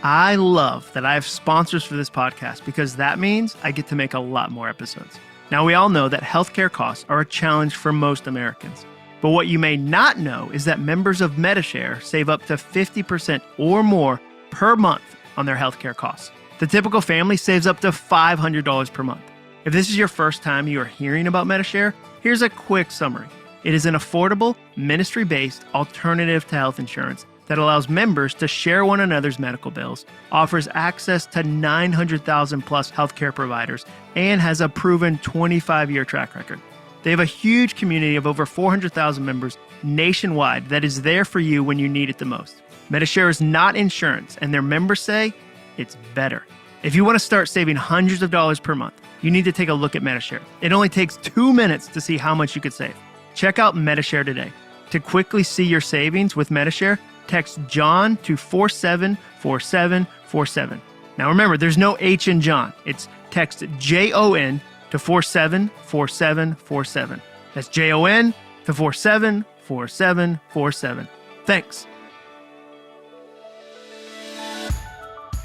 I love that I have sponsors for this podcast because that means I get to make a lot more episodes. Now, we all know that healthcare costs are a challenge for most Americans. But what you may not know is that members of Medi-Share save up to 50% or more per month on their healthcare costs. The typical family saves up to $500 per month. If this is your first time you are hearing about Medi-Share, here's a quick summary. It is an affordable, ministry-based alternative to health insurance that allows members to share one another's medical bills, offers access to 900,000 plus healthcare providers, and has a proven 25-year track record. They have a huge community of over 400,000 members nationwide that is there for you when you need it the most. Medi-Share is not insurance, and their members say it's better. If you want to start saving hundreds of dollars per month, you need to take a look at Medi-Share. It only takes 2 minutes to see how much you could save. Check out Medi-Share today. To quickly see your savings with Medi-Share, text John to 474747. Now remember, there's no H in John. It's text JON to 474747. That's JON to 474747. Thanks.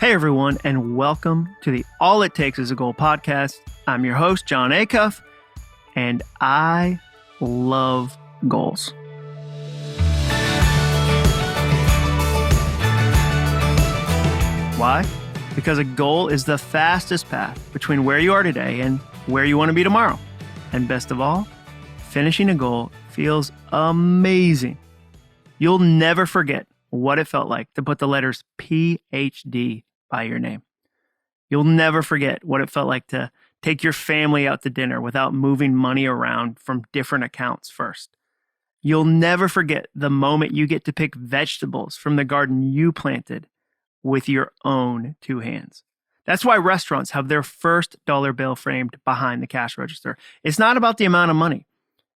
Hey everyone, and welcome to the All It Takes Is a Goal podcast. I'm your host, Jon Acuff, and I love goals. Why? Because a goal is the fastest path between where you are today and where you want to be tomorrow. And best of all, finishing a goal feels amazing. You'll never forget what it felt like to put the letters PhD by your name. You'll never forget what it felt like to take your family out to dinner without moving money around from different accounts first. You'll never forget the moment you get to pick vegetables from the garden you planted with your own two hands. That's why restaurants have their first dollar bill framed behind the cash register. It's not about the amount of money.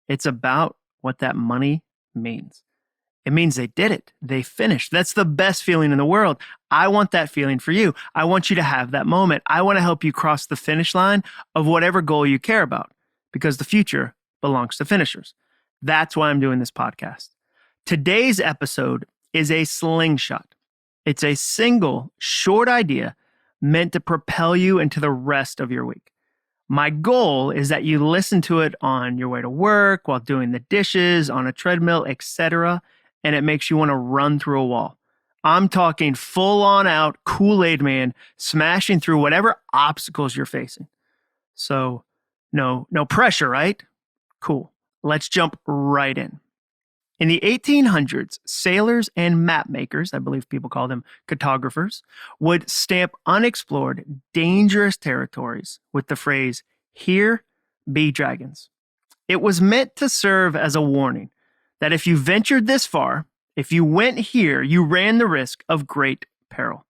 It's about what that money means. It means they did it. They finished. That's the best feeling in the world. I want that feeling for you. I want you to have that moment. I want to help you cross the finish line of whatever goal you care about, because the future belongs to finishers. That's why I'm doing this podcast. Today's episode is a slingshot. It's a single, short idea meant to propel you into the rest of your week. My goal is that you listen to it on your way to work, while doing the dishes, on a treadmill, etc., and it makes you want to run through a wall. I'm talking full-on out Kool Aid man, smashing through whatever obstacles you're facing. So, no pressure, right? Cool. Let's jump right in. In the 1800s, sailors and map makers, I believe people call them cartographers, would stamp unexplored, dangerous territories with the phrase, "Here be dragons." It was meant to serve as a warning that if you ventured this far, if you went here, you ran the risk of great peril.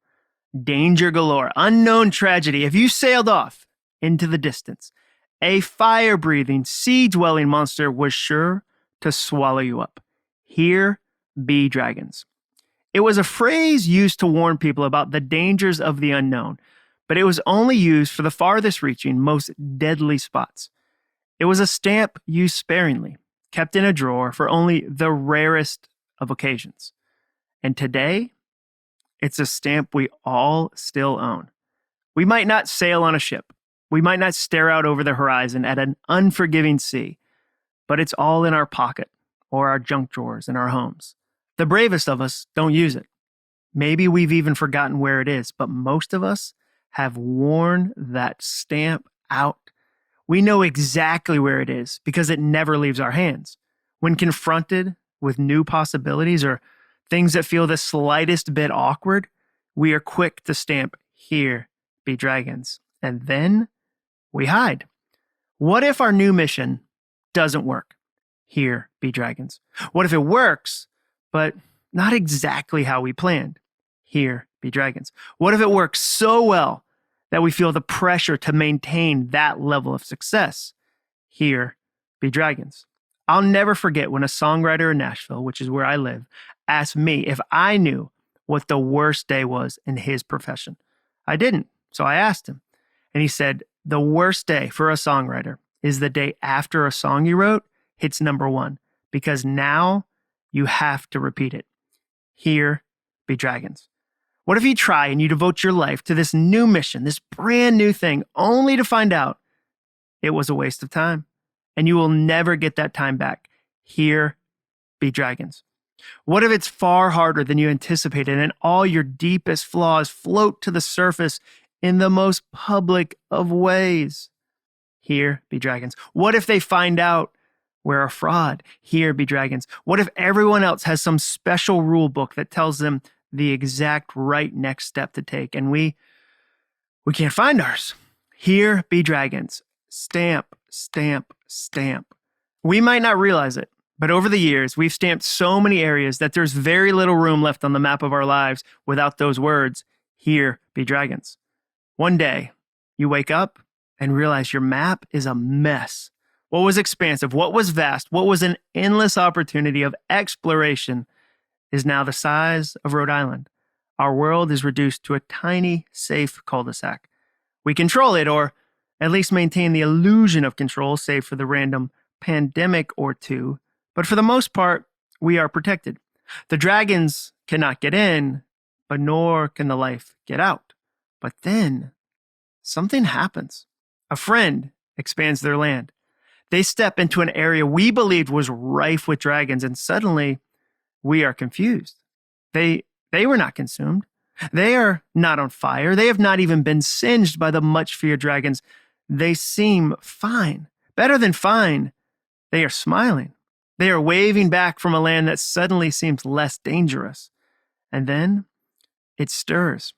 Danger galore, unknown tragedy. If you sailed off into the distance, a fire-breathing, sea-dwelling monster was sure to swallow you up. Here be dragons. It was a phrase used to warn people about the dangers of the unknown, but it was only used for the farthest reaching, most deadly spots. It was a stamp used sparingly, kept in a drawer for only the rarest of occasions. And today, it's a stamp we all still own. We might not sail on a ship. We might not stare out over the horizon at an unforgiving sea, but it's all in our pocket or our junk drawers in our homes. The bravest of us don't use it. Maybe we've even forgotten where it is, but most of us have worn that stamp out. We know exactly where it is because it never leaves our hands. When confronted with new possibilities or things that feel the slightest bit awkward, we are quick to stamp, "Here be dragons." And then we hide. What if our new mission doesn't work? Here be dragons. What if it works, but not exactly how we planned? Here be dragons. What if it works so well that we feel the pressure to maintain that level of success? Here be dragons. I'll never forget when a songwriter in Nashville, which is where I live, asked me if I knew what the worst day was in his profession. I didn't, so I asked him. And he said, the worst day for a songwriter is the day after a song you wrote hits number one, because now you have to repeat it. Here be dragons. What if you try and you devote your life to this new mission, this brand new thing, only to find out it was a waste of time and you will never get that time back? Here be dragons. What if it's far harder than you anticipated and all your deepest flaws float to the surface in the most public of ways? Here be dragons. What if they find out we're a fraud? Here be dragons. What if everyone else has some special rule book that tells them the exact right next step to take and we can't find ours? Here be dragons. Stamp, stamp, stamp. We might not realize it, but over the years, we've stamped so many areas that there's very little room left on the map of our lives without those words, here be dragons. One day, you wake up and realize your map is a mess. What was expansive, what was vast, what was an endless opportunity of exploration is now the size of Rhode Island. Our world is reduced to a tiny, safe cul-de-sac. We control it, or at least maintain the illusion of control, save for the random pandemic or two. But for the most part, we are protected. The dragons cannot get in, but nor can the life get out. But then something happens. A friend expands their land. They step into an area we believed was rife with dragons, and suddenly we are confused. They were not consumed. They are not on fire. They have not even been singed by the much feared dragons. They seem fine. Better than fine, they are smiling. They are waving back from a land that suddenly seems less dangerous. And then it stirs.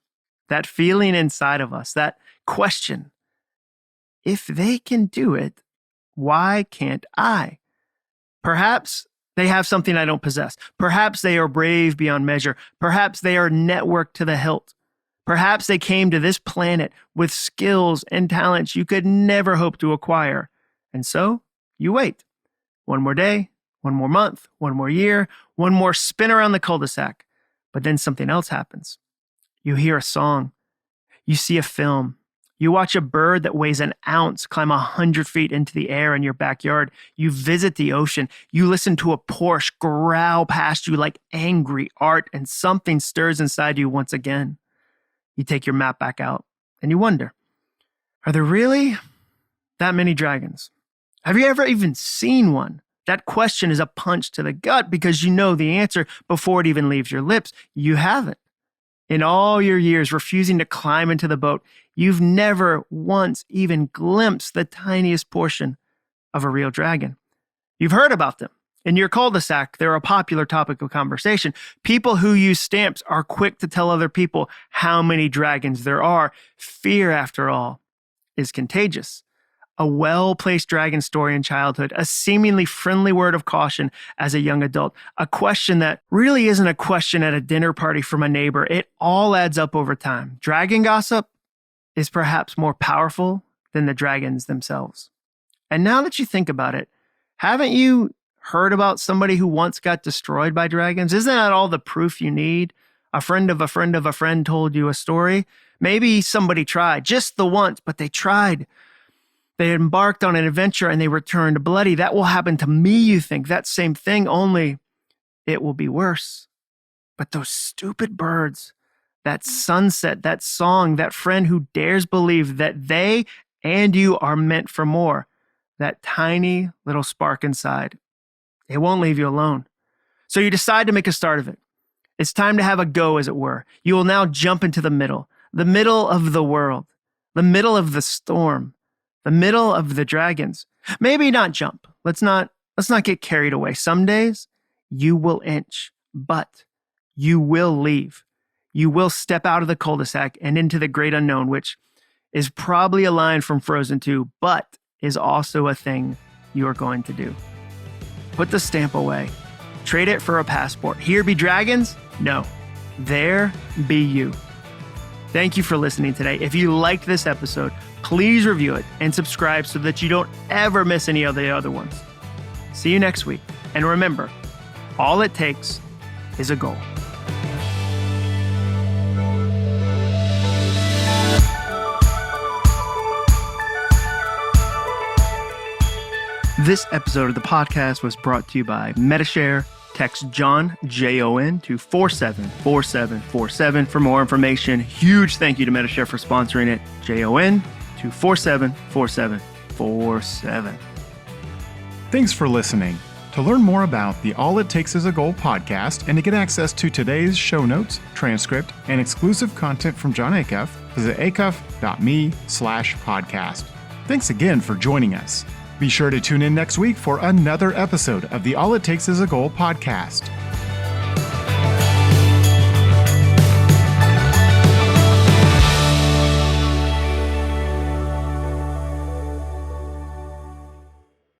That feeling inside of us, that question. If they can do it, why can't I? Perhaps they have something I don't possess. Perhaps they are brave beyond measure. Perhaps they are networked to the hilt. Perhaps they came to this planet with skills and talents you could never hope to acquire. And so you wait. One more day, one more month, one more year, one more spin around the cul-de-sac. But then something else happens. You hear a song. You see a film. You watch a bird that weighs an ounce climb 100 feet into the air in your backyard. You visit the ocean. You listen to a Porsche growl past you like angry art, and something stirs inside you once again. You take your map back out and you wonder, are there really that many dragons? Have you ever even seen one? That question is a punch to the gut because you know the answer before it even leaves your lips. You haven't. In all your years refusing to climb into the boat, you've never once even glimpsed the tiniest portion of a real dragon. You've heard about them. In your cul-de-sac, they're a popular topic of conversation. People who use stamps are quick to tell other people how many dragons there are. Fear, after all, is contagious. A well-placed dragon story in childhood, a seemingly friendly word of caution as a young adult, a question that really isn't a question at a dinner party from a neighbor. It all adds up over time. Dragon gossip is perhaps more powerful than the dragons themselves. And now that you think about it, haven't you heard about somebody who once got destroyed by dragons? Isn't that all the proof you need? A friend of a friend of a friend told you a story. Maybe somebody tried, just the once, but they tried. They embarked on an adventure and they returned bloody. That will happen to me, you think. That same thing, only it will be worse. But those stupid birds, that sunset, that song, that friend who dares believe that they and you are meant for more, that tiny little spark inside, it won't leave you alone. So you decide to make a start of it. It's time to have a go, as it were. You will now jump into the middle of the world, the middle of the storm, the middle of the dragons. Maybe not jump. Let's not get carried away. Some days you will inch, but you will leave. You will step out of the cul-de-sac and into the great unknown, which is probably a line from Frozen 2, but is also a thing you are going to do. Put the stamp away. Trade it for a passport. Here be dragons? No. There be you. Thank you for listening today. If you liked this episode, please review it and subscribe so that you don't ever miss any of the other ones. See you next week. And remember, all it takes is a goal. This episode of the podcast was brought to you by Metashare, Text Jon, Jon, to 474747 for more information. Huge thank you to Metashare for sponsoring it. Jon to 474747. Thanks for listening. To learn more about the All It Takes Is a Goal podcast and to get access to today's show notes, transcript, and exclusive content from Jon Acuff, visit acuff.me/podcast. Thanks again for joining us. Be sure to tune in next week for another episode of the All It Takes Is a Goal podcast.